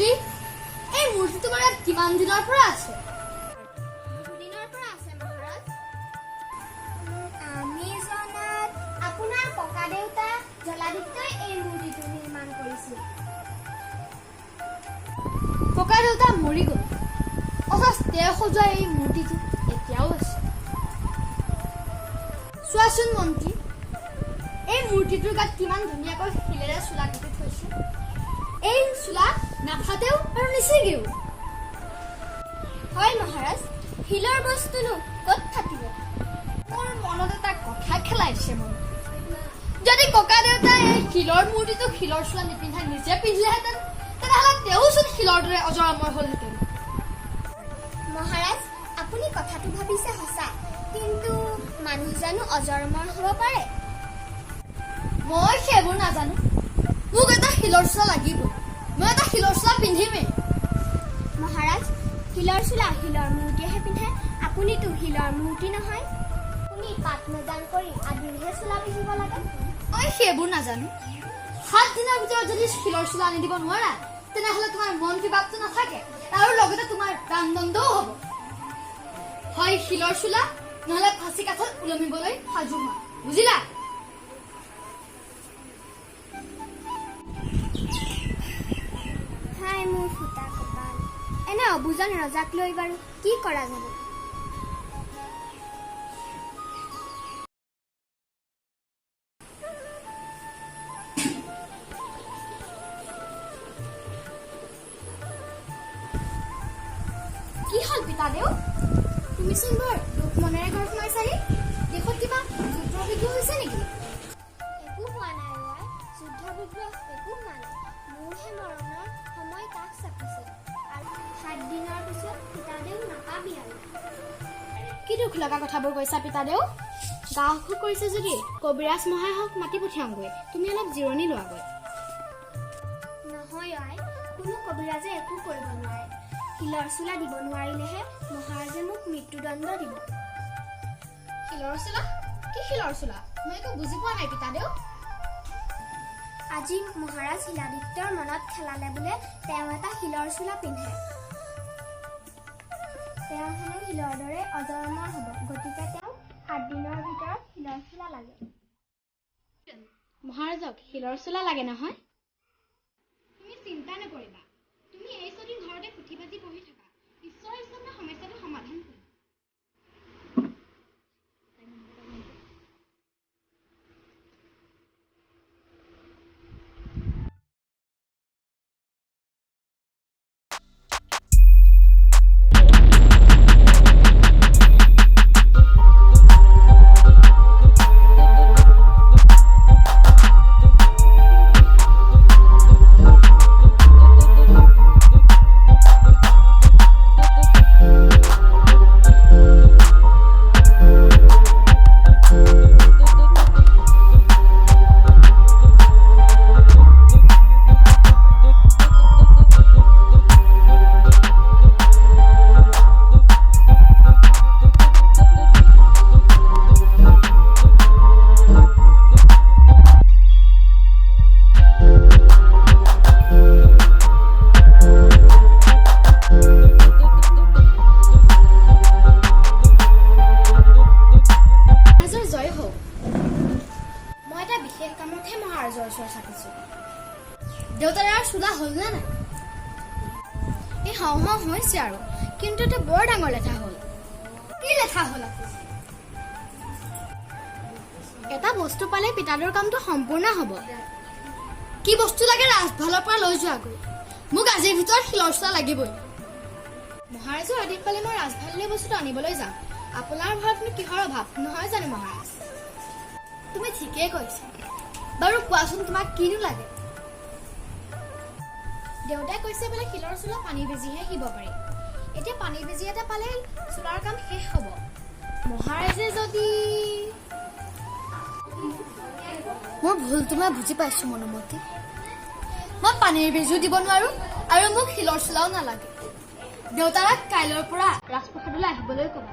মূৰ্তি এই মূৰ্তি তোমাৰ ইয়াত কিমান দিনৰ পৰা আছে? দুদিনৰ পৰা আছে মহাৰাজ। আমি জনাত আপোনাৰ ককা দেউতা জলাদিত্যই এই মূৰ্তিটো নিৰ্মাণ কৰিছিল। ককা দেউতা মৰি গ'ল, অথচ তেওঁ সজোৱা এই মূৰ্তিটো এতিয়াও আছে। চোৱাচোন মন্ত্ৰী, এই মূৰ্তিটোৰ গাত কিমান ধুনীয়াকৈ শিলেৰে চোলা কাটি থৈছে। এই চোলা নাফাটেও আৰু নিচিগেও। হয় মহাৰাজ, শিলৰ বস্তুনো ক'ত থাকিব? মোৰ মনত এটা কথা খেলাইছে মন। যদি ককা দেউতাই এই শিলৰ মূৰ্তিটো শিলৰ চোলা নিপিন্ধাই নিজে পিন্ধিলেহেঁতেন, তেনেহ'লে তেওঁচোন শিলৰ দৰে অজৰামৰ হ'লহেঁতেন। মহাৰাজ, আপুনি কথাটো ভাবিছে সঁচা, কিন্তু মানুহ জানো অজৰমৰ হ'ব পাৰে? মই সেইবোৰ নাজানো। মোক এটা শিলৰ চোলা লাগিবই, মই এটা শিলৰ চোলা পিন্ধিমেই। মহাৰাজ, শিলৰ চোলা শিলৰ মূৰ্তিয়েহে পিন্ধে, আপুনিতো শিলৰ মূৰ্তি নহয়। আপুনি পাত মেজান কৰি আদিহে চোলা পিন্ধিব লাগে। মই সেইবোৰ নাজানো। 7 দিনৰ ভিতৰত যদি শিলৰ চোলা আনি দিব নোৱাৰা, তেনেহ'লে তোমাৰ মন কিবাটো নাথাকে আৰু লগতে তোমাৰ প্ৰাণদণ্ডও হ'ব। হয় শিলৰ চোলা, নহ'লে ফাঁচি কাঠত ওলমিবলৈ সাজু হোৱা, বুজিলা? হাই মোৰ ফুটা কপাল, এনে অবুজন ৰজাক লৈ বাৰু কি কৰা যাব? কি হ'ল পিতাদেউ, তুমিচোন বৰ দুখ মনেৰে ঘৰ সোমাইছাগে। দেশত কিবা যুদ্ধ বিগ্ৰহ হৈছে নেকি? একো হোৱা নাই আই, যুদ্ধ বিগ্ৰহ একো হোৱা নাই। মোৰহে মৰণৰ সময় কাষ চাপিছে আৰু 7 দিনৰ পিছত পিতাদেউ নাপাবি আৰু। কি দুখ লগা কথাবোৰ কৈছা পিতাদেউ? গা অসুখ কৰিছে যদি কবিৰাজ মহাশয়ক মাতি পঠিয়ামগৈ, তুমি অলপ জিৰণি লোৱাগৈ। নহয় আই, কোনো কবিৰাজে একো কৰিব নোৱাৰে। শিলৰ চোলা দিব নোৱাৰিলেহে মহাৰাজে মোক মৃত্যুদণ্ড দিব। শিলৰ চোলা? কি শিলৰ চোলা? মই একো বুজি পোৱা নাই পিতাদেউ। আজি মহাৰাজ শিলাদিত্যৰ মনত খেলালে বোলে তেওঁ এটা শিলৰ চোলা পিন্ধে। তেওঁ হেনো শিলৰ দৰে অজৰমৰ হ'ব, গতিকে তেওঁ 7 দিনৰ ভিতৰত শিলৰ চোলা লাগে। মহাৰাজক শিলৰ চোলা লাগে নহয়? তুমি চিন্তা নকৰিবা, তুমি এই 6 দিন ঘৰতে পুথি বাজি পঢ়ি থাকা, ঈশ্বৰৰ ইচ্ছাত সমস্যাটো সমাধান কৰিম। দেউতাৰ আৰু চোলা হ'ল নে নাই? এই হাও হাও হৈছে আৰু, কিন্তু এটা বৰ ডাঙৰ লেঠা হ'ল। কি লেঠা হ'ল? এটা বস্তু পালে পিতাদেউৰ কামটো সম্পূৰ্ণ হ'ব। কি বস্তু লাগে ৰাজভালৰ পৰা লৈ যোৱাগৈ। মোক আজিৰ ভিতৰত শিলৰ চোলা লাগিবই। মহাৰাজৰ আদেশ পালে মই ৰাজভাললৈ বস্তুটো আনিবলৈ যাম। আপোনাৰ ঘৰতনো কিহৰ অভাৱ নহয় জানো মহাৰাজ? তুমি ঠিকেই কৈছা। বাৰু কোৱাচোন তোমাক কিনো লাগে? দেউতাই কৈছে বোলে শিলৰ চোলা পানী বেজিহে শিব পাৰি। এতিয়া পানী বেজি এটা পালে চোলাৰ কাম শেষ হ'ব। মহাৰাজে যদি মোৰ ভুলটো মই বুজি পাইছো মনোমতী। মই পানীৰ বেজিও দিব নোৱাৰো আৰু মোক শিলৰ চোলাও নালাগে। দেউতাক কাইলৈৰ পৰা ৰাজপ্ৰসাদলৈ আহিবলৈ ক'বা।